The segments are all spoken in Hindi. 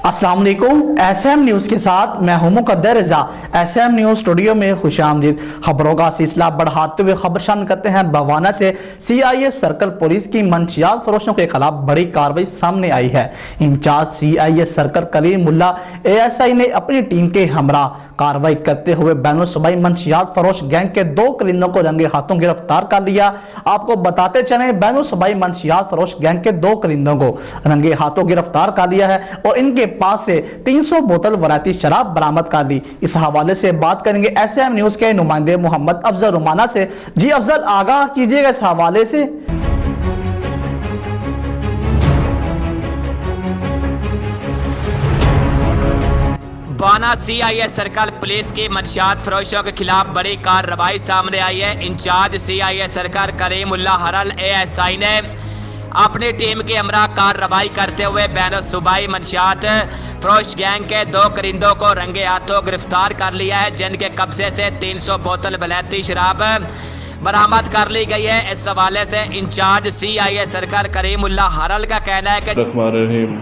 अस्सलाम वालेकुम। SM न्यूज़ के साथ मैं हूं मुकद्दर रज़ा। SM न्यूज़ स्टूडियो में खुशामदीद। खबरों का सिलसिला बढ़ाते हुए खबर शामिल करते हैं। बवाना से CIA सर्कल पुलिस की मंशियात फरोशों के खिलाफ बड़ी कार्रवाई सामने आई है। Incharge CIA circle Kalimullah ASI ने अपनी टीम के हमरा कार्रवाई करते हुए बैनुल सूबाई मंशियात फरोश गैंग के 2 कलिंदों को रंगे हाथों गिरफ्तार कर लिया। आपको बताते चले, बैनुल सूबाई मंशियात फरोश गैंग के 2 कलिंदों को रंगे हाथों गिरफ्तार कर लिया है और इनके पास से 300 बोतल वरायती शराब बरामद कर ली। इस हवाले से बात करेंगे SM न्यूज़ के नुमाइंदे मोहम्मद अफजल रुमाना से। जी अफजल, आगाह कीजिएगा इस हवाले से। बवाना CIA सर्कल पुलिस की मंशियात फरोशों के खिलाफ बड़ी कार्रवाई सामने आई है। इंचार्ज CIA सर्कल करीमुल्ला हरल ASI ने अपनी टीम की हमरा कार्रवाई करते हुए बैनुल सूबाई मंशियात फरोश गैंग के 2 करिंदों को रंगे हाथों गिरफ्तार कर लिया है, जिनके कब्जे से 300 बोतल वलैती शराब बरामद कर ली गई है। इस हवाले से इंचार्ज CIA सर्कल करीमुल्ला हरल का कहना है कि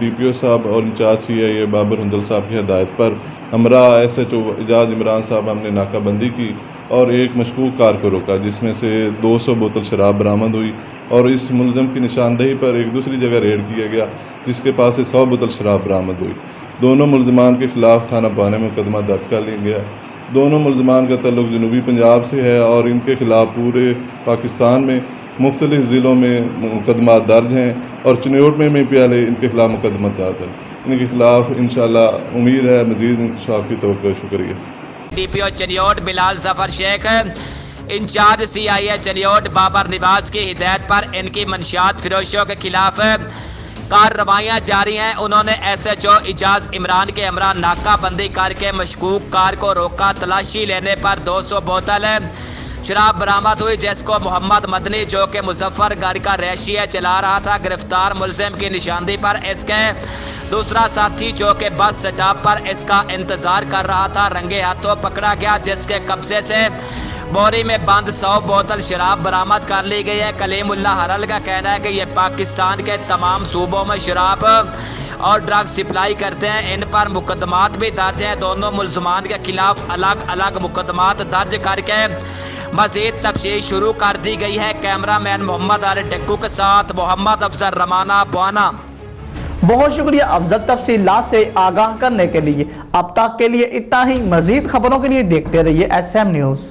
DPO साहब और इंचार्ज CIA बाबर हुंदल साहब की हिदायत पर हमरा SHO एजाज इमरान साहब हमने नाकाबंदी की और एक मशकूक कार को रोका, जिसमें से 200 बोतल शराब बरामद हुई और इस मुलजम की निशानदेही पर एक दूसरी जगह रेड किया गया, जिसके पास से 100 बोतल शराब बरामद हुई। दोनों मुलजमान के खिलाफ थाना बवाना में मुकदमा दर्ज कर लिया गया। दोनों मुलजमान का तल्लुक जनूबी पंजाब से है और इनके खिलाफ पूरे पाकिस्तान में मुख्तलिफ ज़िलों में मुकदमा दर्ज हैं और चिन्योट में पहले इनके खिलाफ मुकदमा दर्ज है। इनके खिलाफ इंशाअल्लाह उम्मीद है मज़ीद इंकशाफ की तवक्को। शुक्रिया। DPO Chiniot Bilal Zafar Sheikh, incharge CIA Chiniot Babar Niwas की हिदायत पर इनकी मंशियात फरोशों के खिलाफ कार्रवाइयाँ जारी हैं। उन्होंने SHO एजाज इमरान के हमरा नाकाबंदी करके मशकूक कार को रोका। तलाशी लेने पर 200 बोतल शराब बरामद हुई, जिसको मोहम्मद मदनी जो कि मुजफ्फरगढ़ का रैशिया चला रहा था। गिरफ्तार मुलजिम की निशानदी पर इसके दूसरा साथी जो कि बस स्टॉप पर इसका इंतजार कर रहा था रंगे हाथों पकड़ा गया, जिसके कब्जे से बोरी में बंद 100 बोतल शराब बरामद कर ली गई है। कलीमुल्ला हरल का कहना है कि ये पाकिस्तान के तमाम सूबों में शराब और ड्रग्स सप्लाई करते हैं। इन पर मुकदमात भी दर्ज हैं। दोनों मुलजमान के खिलाफ अलग अलग मुकदमात दर्ज करके मजीद तफ्तीश शुरू कर दी गई है। कैमरामैन मोहम्मद अली टिक्कू के साथ मोहम्मद अफजल रमाना, बवाना। बहुत शुक्रिया अफजल तफसीलात से आगाह करने के लिए। अब तक के लिए इतना ही। मजीद खबरों के लिए देखते रहिए SM न्यूज़।